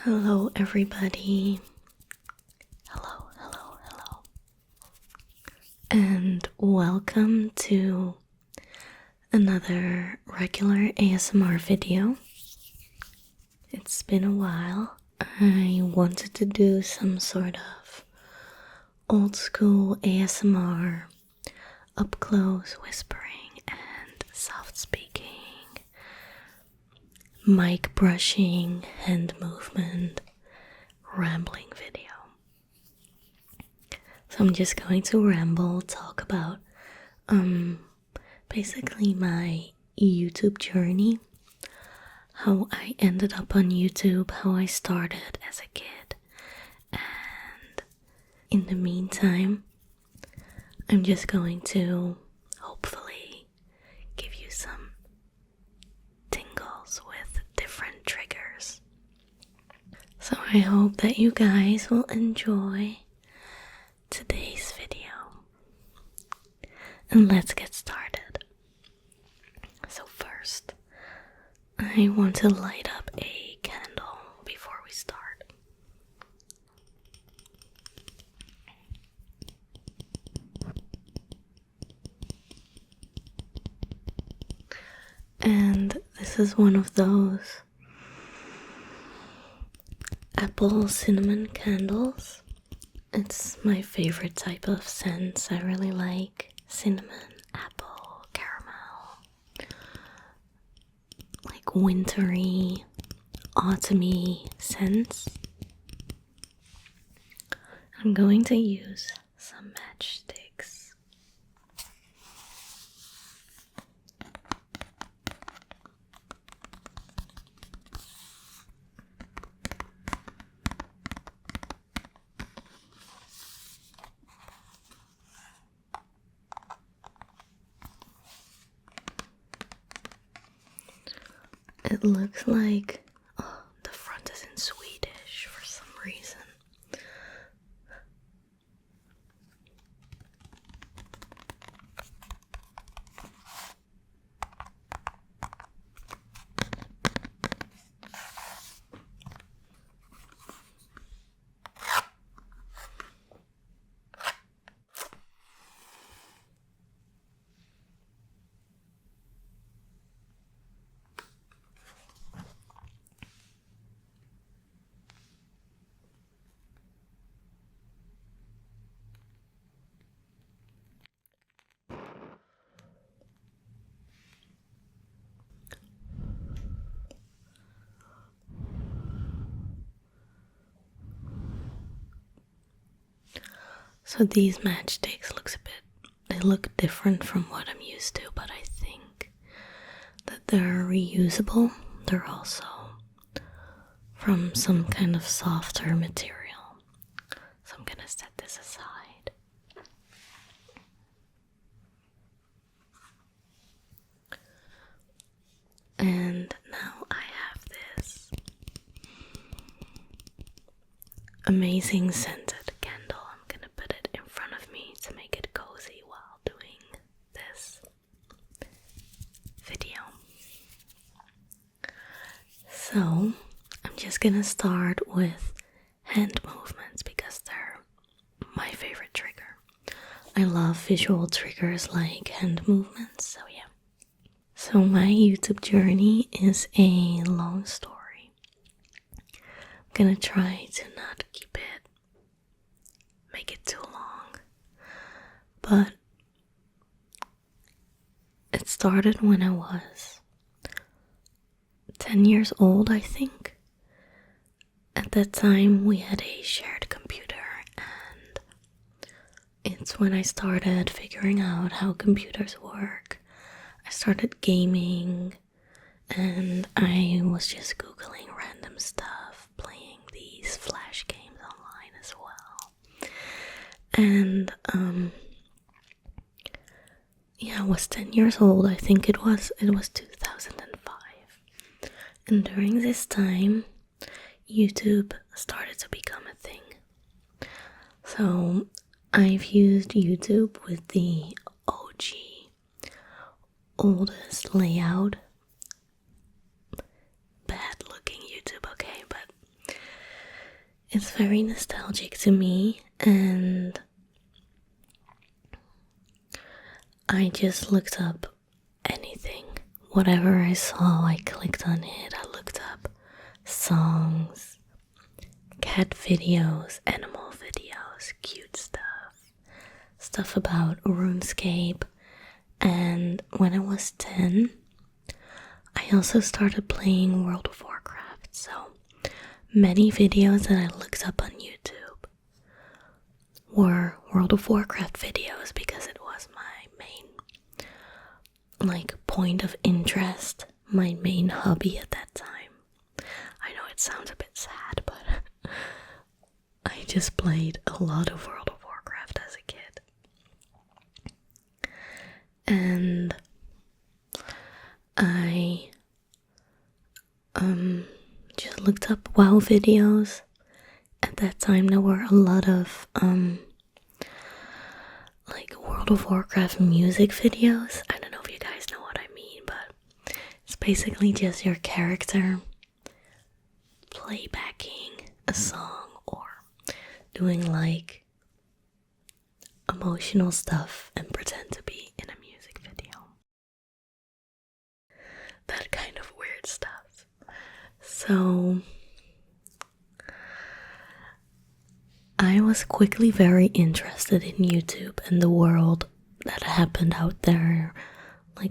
Hello, everybody. Hello. And welcome to another regular ASMR video. It's been a while. I wanted to do some sort of old school ASMR, up close whispering and soft speaking, mic brushing, hand movement, rambling video. So I'm just going to ramble, talk about basically my YouTube journey, how I ended up on YouTube, how I started as a kid, and in the meantime, I'm just going to hopefully give you some tingles with different triggers. So I hope that you guys will enjoy today's video. And let's get started. So first, I want to light up a candle before we start. And this is one of those apple cinnamon candles. It's my favorite type of scents. I really like cinnamon, apple, caramel, like wintry, autumny scents. I'm going to use some matchsticks. It looks like the front is in Swedish for some reason. So these matchsticks they look different from what I'm used to, but I think that they're reusable. They're also from some kind of softer material. So I'm gonna set this aside. And now I have this amazing scented candle. I'm gonna put it in front of me to make it cozy while doing this video. So I'm just gonna start with hand movements because they're my favorite trigger. I love visual triggers like hand movements, so yeah. So my YouTube journey is a long story. I'm gonna try to not make it too long. But it started when I was 10 years old, I think. At that time we had a shared computer, and it's when I started figuring out how computers work. I started gaming, and I was just googling random stuff, playing these flash games online as well. And yeah, I was 10 years old. I think it was 2005. And during this time, YouTube started to become a thing. So I've used YouTube with the OG, oldest layout, bad looking YouTube, okay, but It's very nostalgic to me, and I just looked up anything. Whatever I saw, I clicked on it. I looked up songs, cat videos, animal videos, cute stuff about RuneScape. And when I was 10, I also started playing World of Warcraft. So many videos that I looked up on YouTube were World of Warcraft videos because it was my main point of interest, my main hobby at that time. I know it sounds a bit sad, but I just played a lot of World of Warcraft as a kid. And I just looked up WoW videos. At that time there were a lot of World of Warcraft music videos. I don't know if you guys know what I mean, but it's basically just your character playbacking a song or doing emotional stuff and pretend to be in a music video. That kind of weird stuff. So I was quickly very interested in YouTube and the world that happened out there,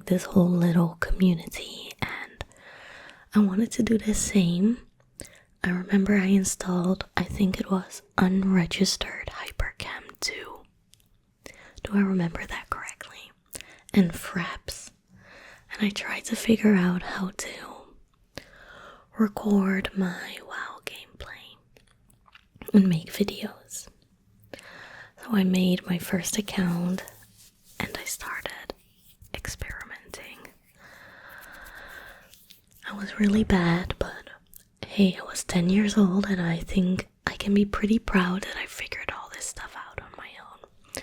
this whole little community, and I wanted to do the same. I remember I installed, I think it was Unregistered Hypercam 2. Do I remember that correctly? And Fraps. And I tried to figure out how to record my WoW gameplay and make videos. So I made my first account and I started experimenting. I was really bad, but hey, I was 10 years old and I think I can be pretty proud that I figured all this stuff out on my own.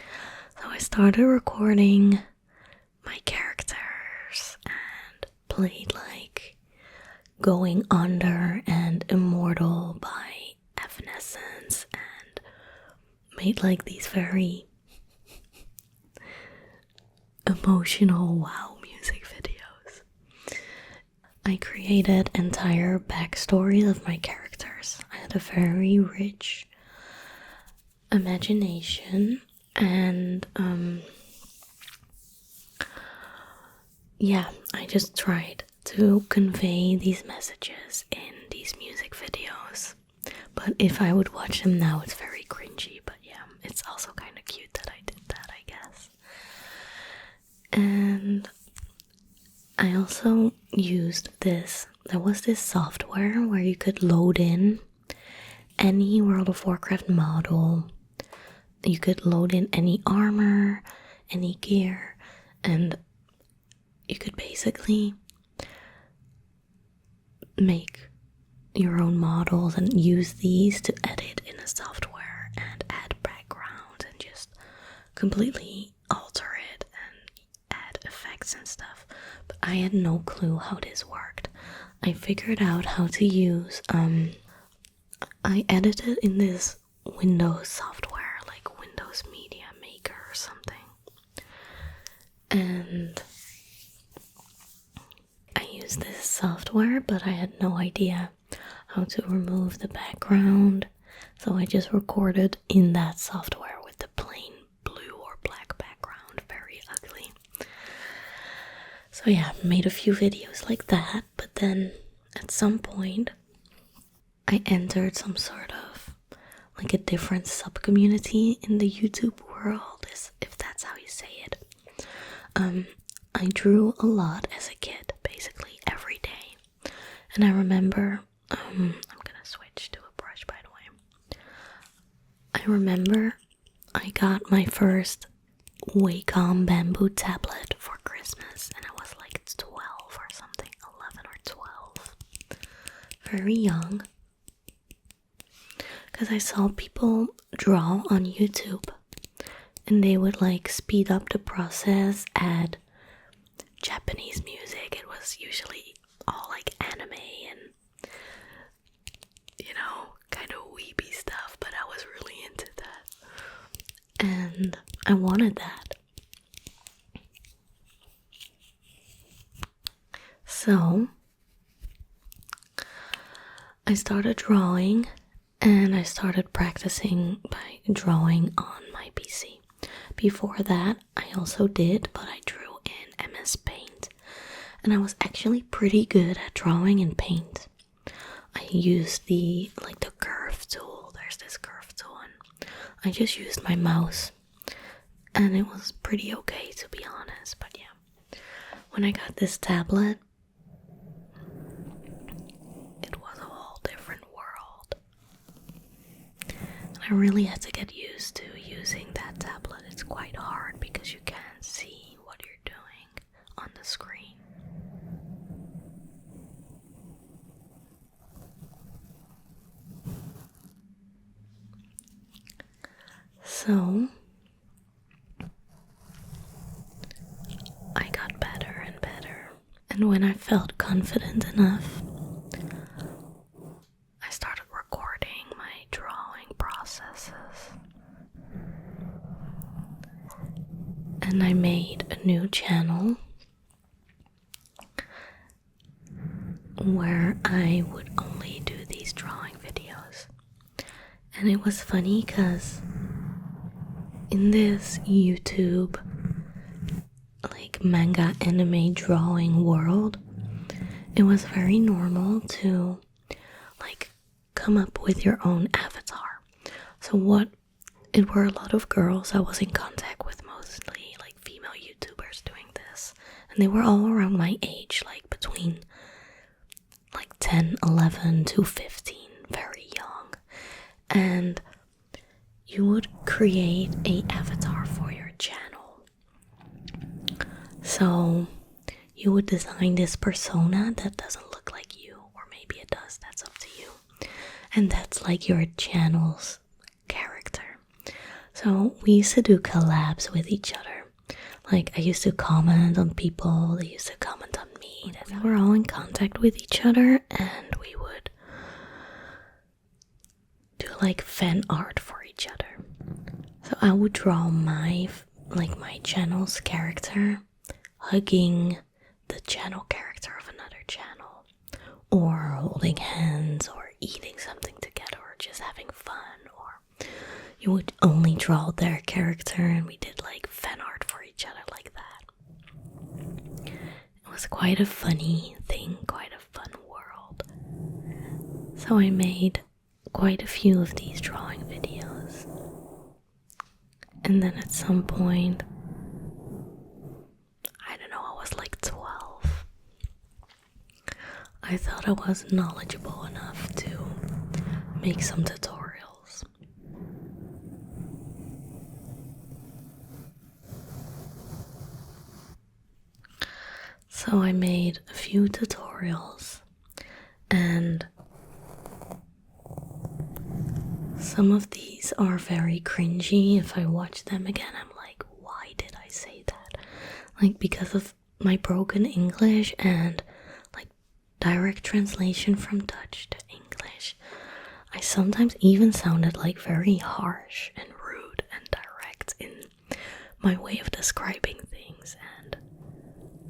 So I started recording my characters and played Going Under and Immortal by Evanescence and made these very emotional WoW music videos. I created entire backstories of my characters. I had a very rich imagination and I just tried to convey these messages in these music videos. But if I would watch them now, it's very cringy, but yeah, it's also kind of cute that I did that, I guess. And I also used there was this software where you could load in any World of Warcraft model. You could load in any armor, any gear, and you could basically make your own models and use these to edit in the software and add backgrounds and just completely alter it and add effects and stuff. But I had no clue how this worked. I figured out how to use I edited in this Windows software, like Windows Media Maker or something. And I used this software, but I had no idea how to remove the background. So I just recorded in that software with the plain blue or black background, very ugly. So yeah, made a few videos like that, but then at some point I entered some sort of a different sub-community in the YouTube world, if that's how you say it. I drew a lot as a kid, basically every day. And I remember, I'm gonna switch to a brush by the way. I remember I got my first Wacom bamboo tablet for Christmas, and I was 12 or something, 11 or 12. Very young. Because I saw people draw on YouTube, and they would speed up the process, add Japanese music. It was usually all anime and kind of weeby stuff. and I wanted that. So I started drawing, and I started practicing by drawing on my PC. Before that, I also did, but I drew in MS Paint, and I was actually pretty good at drawing in Paint. I used the curve tool. There's this curve tool, and I just used my mouse, and it was pretty okay, to be honest. But yeah, when I got this tablet, it was a whole different world. And I really had to get used to using that tablet. It's quite hard because you can't see what you're doing on the screen. So I got better and better, and when I felt confident enough, I started recording my drawing processes, and I made a new channel where I would only do these drawing videos. And it was funny because in this YouTube manga anime drawing world, it was very normal to come up with your own avatar. So it were a lot of girls I was in contact with, mostly female YouTubers doing this, and they were all around my age, between 10, 11 to 15, very young. And you would create a avatar for your channel. So you would design this persona that doesn't look like you, or maybe it does, that's up to you. And that's your channel's character. So we used to do collabs with each other. I used to comment on people, they used to comment on me. We were all in contact with each other, and we would do fan art for each other. So I would draw my channel's character hugging the channel character of another channel, or holding hands, or eating something together, or just having fun. Or you would only draw their character, and we did fan art for each other like that. It was quite a funny thing, quite a fun world. So I made quite a few of these drawing videos. And then at some point, I don't know, I was 12. I thought I was knowledgeable enough to make some tutorials. So I made a few tutorials, and some of these are very cringy. If I watch them again, I'm like, why did I say that? Because of my broken English and direct translation from Dutch to English, I sometimes even sounded very harsh and rude and direct in my way of describing things, and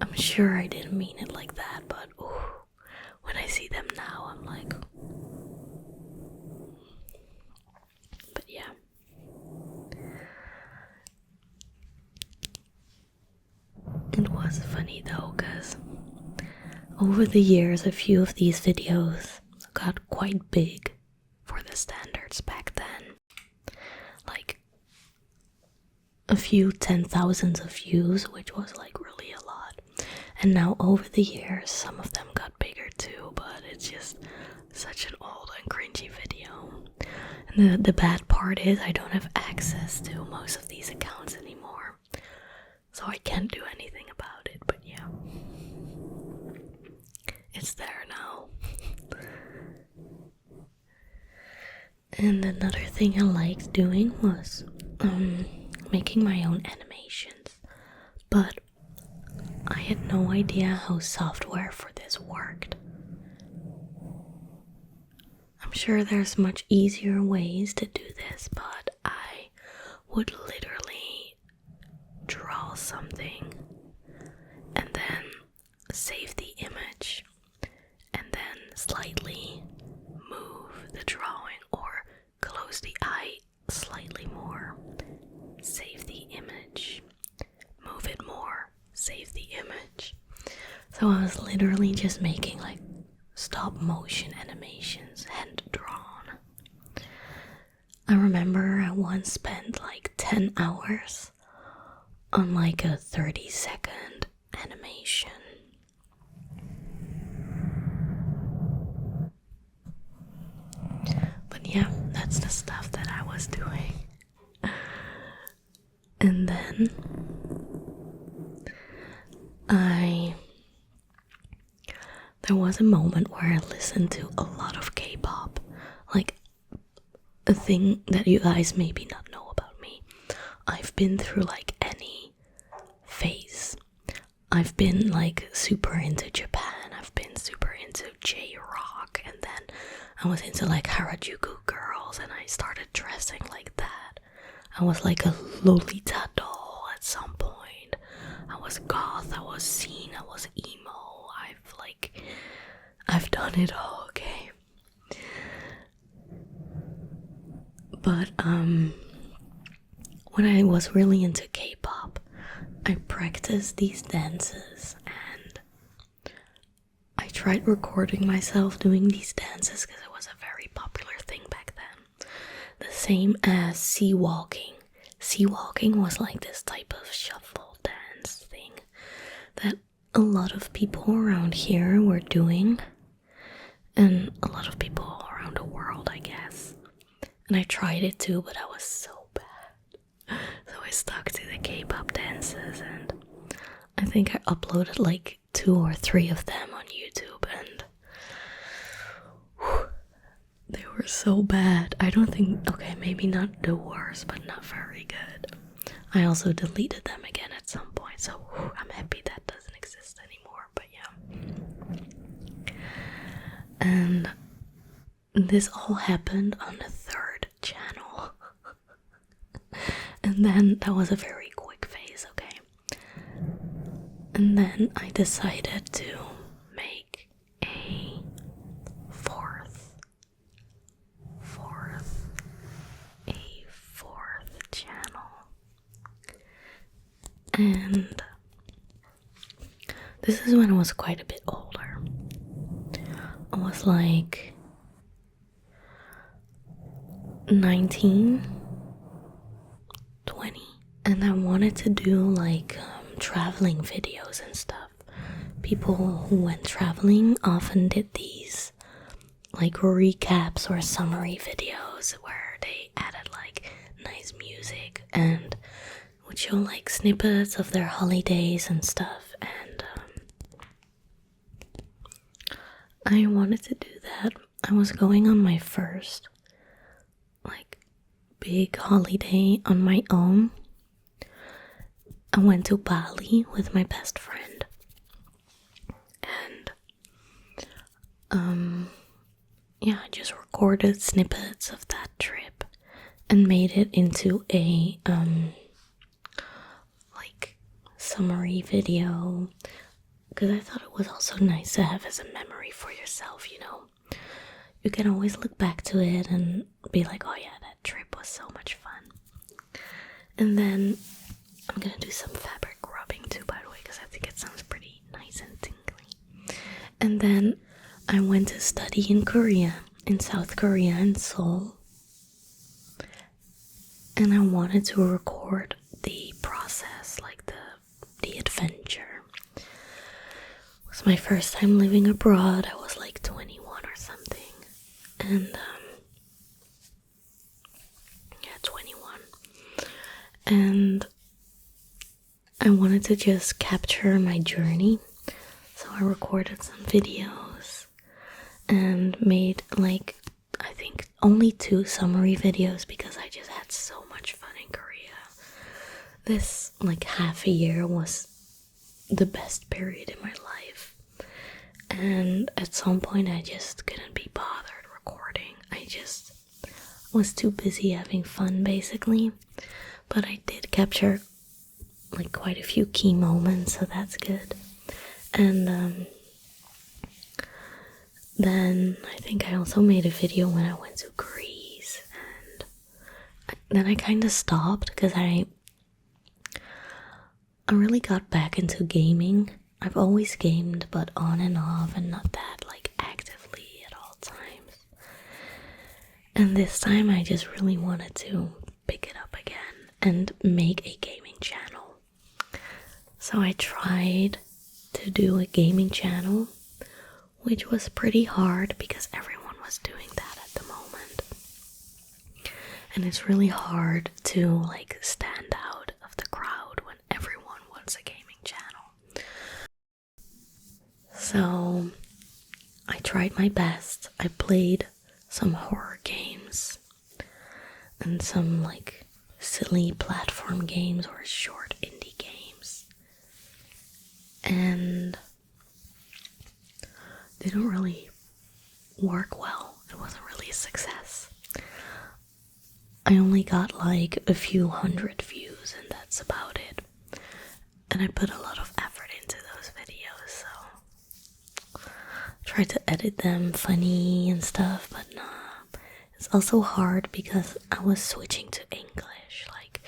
I'm sure I didn't mean it like that, but when I see them now, I'm like, but yeah. It was funny though, because over the years, a few of these videos got quite big for the standards back then. A few 10,000s of views, which was really a lot. And now over the years, some of them got bigger too, but it's just such an old and cringy video. And the bad part is I don't have access to most of these accounts anymore, so I can't do anything about it, but yeah. It's there now. And another thing I liked doing was making my own animations, but I had no idea how software for this worked. I'm sure there's much easier ways to do this, but I would literally something and then save the image and then slightly move the drawing or close the eye slightly more, save the image, move it more, save the image. So I was literally just making like stop motion animations, hand drawn. I remember I once spent like 10 hours on like a 30-second animation. But yeah, that's the stuff that I was doing. And then there was a moment where I listened to a lot of K-pop, like a thing that you guys maybe not know about me. I've been through like any phase. I've been like super into Japan, I've been super into J-rock, and then I was into like Harajuku girls and I started dressing like that. I was like a Lolita doll at some point. I was goth, I was scene, I was emo. I've done it all, okay? But when I was really into K-pop, I practiced these dances and I tried recording myself doing these dances because it was a very popular thing back then. The same as sea walking. Sea walking was like this type of shuffle dance thing that a lot of people around here were doing, and a lot of people around the world, I guess. And I tried it too, but I was so bad. So I stuck to the K-pop dances, and I think I uploaded like 2 or 3 of them on YouTube, and they were so bad. I don't think, okay, maybe not the worst, but not very good. I also deleted them again at some point, so I'm happy that doesn't exist anymore, but yeah. And this all happened on the 3rd channel. And then that was a very quick phase, okay? And then I decided to make a fourth channel. And this is when I was quite a bit older. I was like 19, 20, and I wanted to do like traveling videos and stuff. People who went traveling often did these like recaps or summary videos where they added like nice music and would show like snippets of their holidays and stuff, and I wanted to do that. I was going on my first like big holiday on my own. I went to Bali with my best friend, and yeah, I just recorded snippets of that trip and made it into a like summary video, because I thought it was also nice to have as a memory for yourself, you know. You can always look back to it and be like, oh yeah, that trip was so much fun. And then I'm gonna do some fabric rubbing too, by the way, because I think it sounds pretty nice and tingly. And then I went to study in Korea, in South Korea, in Seoul. And I wanted to record the process, like the adventure. It was my first time living abroad. I was like 21 or something. And yeah, 21. And I wanted to just capture my journey. So I recorded some videos and made like, I think only 2 summary videos because I just had so much fun in Korea. This like half a year was the best period in my life. And at some point I just couldn't be bothered recording. I just was too busy having fun basically. But I did capture like quite a few key moments, so that's good. And then I think I also made a video when I went to Greece, and then I kind of stopped because I really got back into gaming. I've always gamed, but on and off, and not that like actively at all times. And this time I just really wanted to pick it up again and make a gaming channel. So I tried to do a gaming channel, which was pretty hard because everyone was doing that at the moment. And it's really hard to like stand out of the crowd when everyone wants a gaming channel. So I tried my best. I played some horror games and some like silly platform games or short indie games. And they didn't really work well. It wasn't really a success. I only got like a few hundred views and that's about it. And I put a lot of effort into those videos, so I tried to edit them funny and stuff, but nah. It's also hard because I was switching to English. Like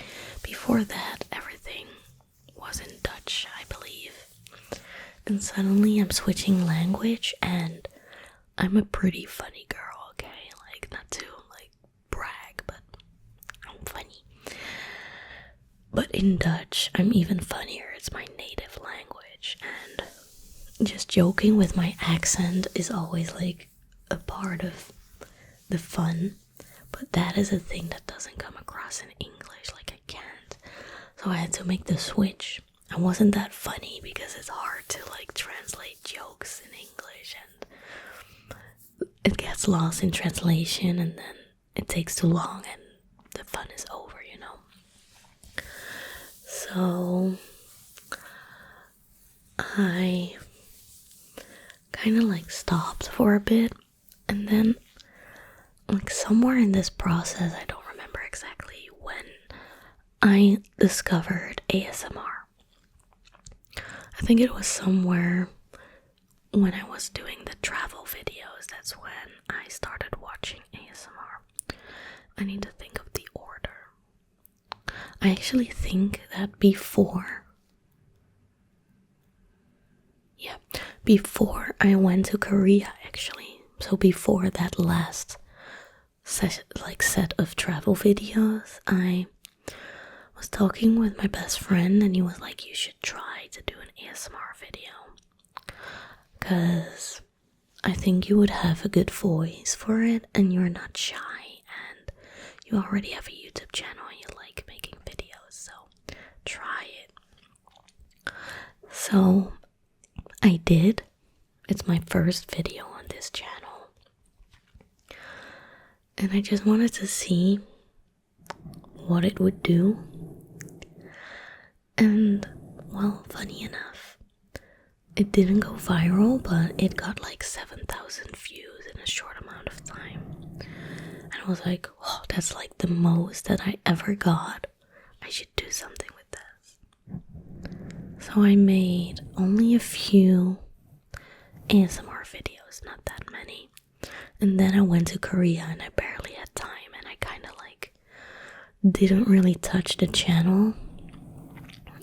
before that, everything was in Dutch, I believe. And suddenly I'm switching language and I'm a pretty funny girl, okay? Like not to like brag, but I'm funny. But in Dutch, I'm even funnier. It's my native language, and just joking with my accent is always like a part of the fun, but that is a thing that doesn't come across in English. Like I can't. So I had to make the switch. I wasn't that funny because it's hard to like translate jokes in English, and it gets lost in translation, and then it takes too long and the fun is over, you know. So I kind of like stopped for a bit, and then like somewhere in this process, I don't remember exactly when, I discovered ASMR. I think it was somewhere when I was doing the travel videos. That's when I started watching ASMR. I need to think of the order. I actually think that before I went to Korea, actually. So before that last set of travel videos, I was talking with my best friend and he was like, you should try to do an ASMR video, because I think you would have a good voice for it and you're not shy and you already have a YouTube channel and you like making videos, so try it. So I did. It's my first video on this channel. And I just wanted to see what it would do. And, well, funny enough, it didn't go viral, but it got like 7,000 views in a short amount of time. And I was like, oh, that's like the most that I ever got. I should do something with this. So I made only a few ASMR videos, not that many. And then I went to Korea and I barely had time, and I kind of like didn't really touch the channel.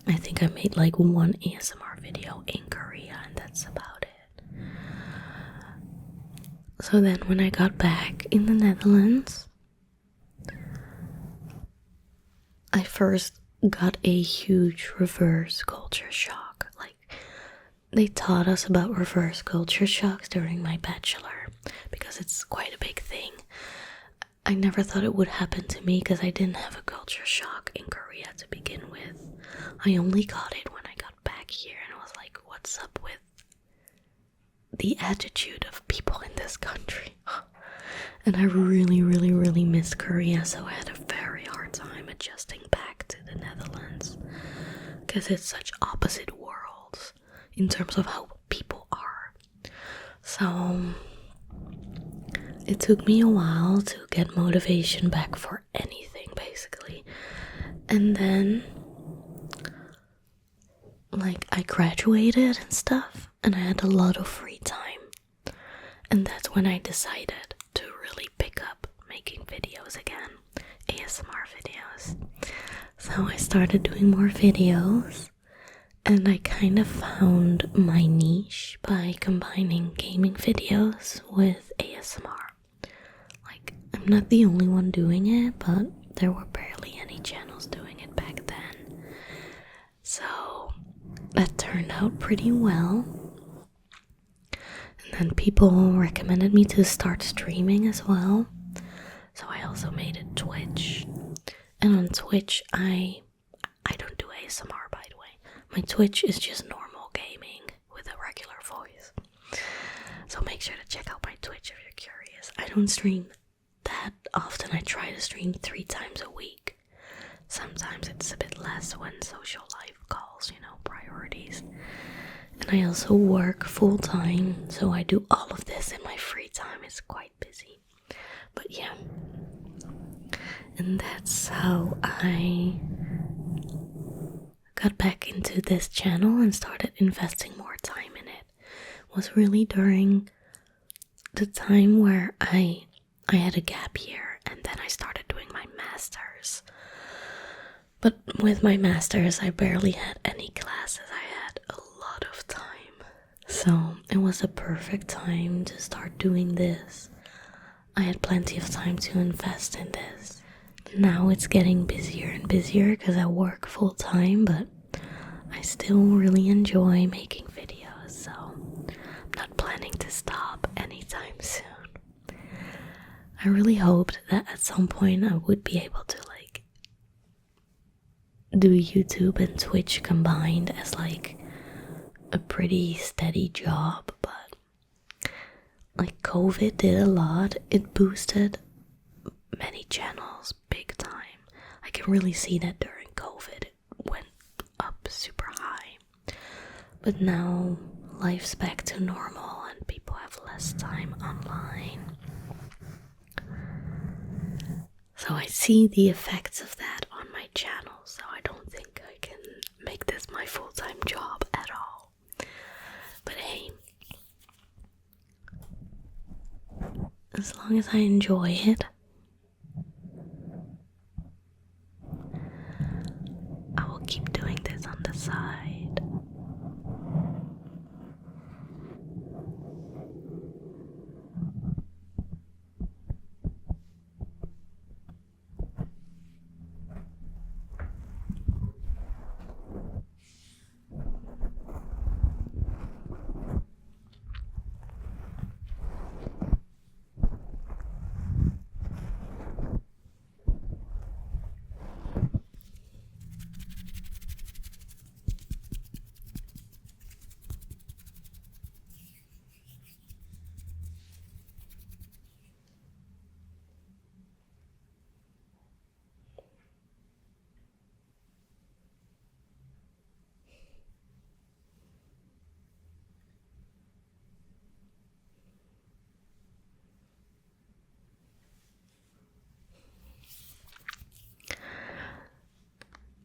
I think I made like one ASMR video in Korea and that's about it. So then when I got back in the Netherlands, I first got a huge reverse culture shock. Like, they taught us about reverse culture shocks during my bachelor because it's quite a big thing. I never thought it would happen to me because I didn't have a culture shock in Korea to begin with. I only got it when I got back here and I was like, what's up with the attitude of people in this country? And I really, really, really missed Korea, so I had a very hard time adjusting back to the Netherlands because it's such opposite worlds in terms of how people are. So it took me a while to get motivation back for anything, basically. And then like I graduated and stuff, and I had a lot of free time. And that's when I decided to really pick up making videos again, ASMR videos. So I started doing more videos, and I kind of found my niche by combining gaming videos with ASMR. Like, I'm not the only one doing it, but there were barely any channels doing it back then. So that turned out pretty well. And then people recommended me to start streaming as well. So I also made a Twitch. And on Twitch, I don't do ASMR, by the way. My Twitch is just normal gaming with a regular voice. So make sure to check out my Twitch if you're curious. I don't stream that often. I try to stream 3 times a week. Sometimes it's a bit less when social life calls, priorities. And I also work full time, so I do all of this in my free time. It's quite busy. But yeah. And that's how I got back into this channel and started investing more time in it. Was really during the time where I had a gap year, and then I started doing my masters. But with my masters, I barely had any classes. I had a lot of time. So it was a perfect time to start doing this. I had plenty of time to invest in this. Now it's getting busier and busier because I work full time, but I still really enjoy making videos, so I'm not planning to stop anytime soon. I really hoped that at some point I would be able to do YouTube and Twitch combined as a pretty steady job, but COVID did a lot. It boosted many channels big time. I can really see that during COVID it went up super high. But now life's back to normal and people have less time online. So I see the effects of that on my channel, so I don't think I can make this my full-time job at all. But hey, as long as I enjoy it, I will keep doing this on the side.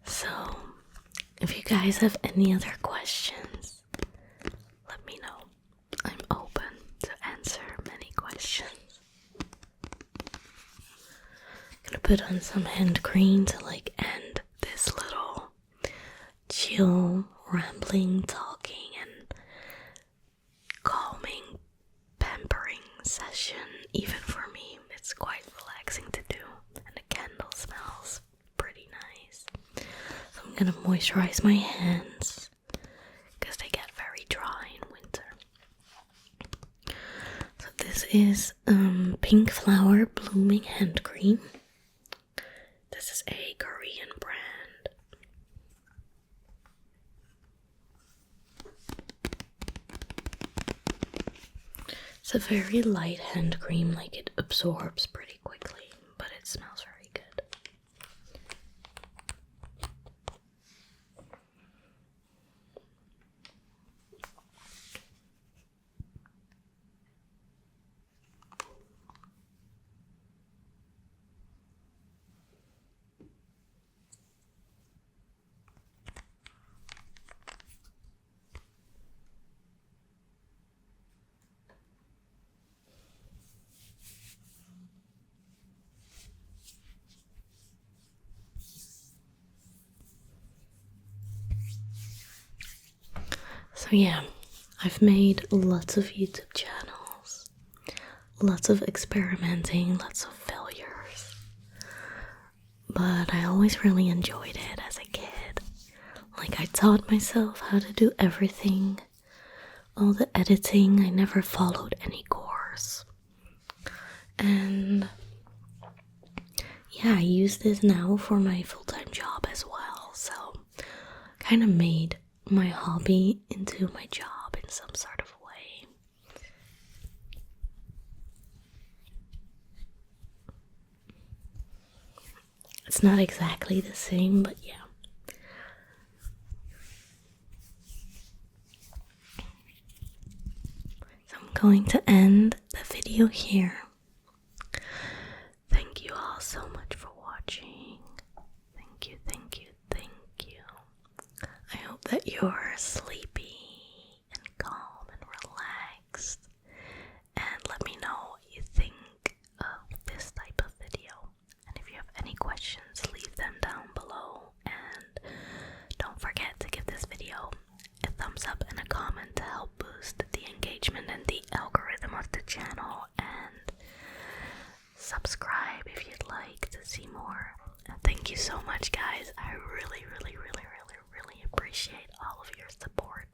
So, if you guys have any other questions, let me know. I'm open to answer many questions. Gonna put on some hand cream to end this little chill, rambling, talking, and calming, pampering session. Even for me, it's quite relaxing to do, and the candle smells pretty nice. So I'm gonna moisturize my hands because they get very dry in winter. So this is Pink Flower Blooming Hand Cream. This is a Korean brand. It's a very light hand cream, it absorbs pretty quickly, but it smells very good. So yeah, I've made lots of YouTube channels, lots of experimenting, lots of failures, but I always really enjoyed it as a kid. Like, I taught myself how to do everything, all the editing. I never followed any course. And yeah, I use this now for my full-time job as well, so kind of made my hobby into my job in some sort of way. It's not exactly the same, but yeah. So I'm going to end the video here. Thank you all so much for watching. Thank you, thank you, thank you. I hope that you're sleepy and calm and relaxed. And let me know what you think of this type of video. And if you have any questions, leave them down below. And don't forget to give this video a thumbs up and a comment to help boost the engagement and the algorithm of the channel. And subscribe if you'd like to see more. And thank you so much, guys. I really, really, really, really, really appreciate all of your support.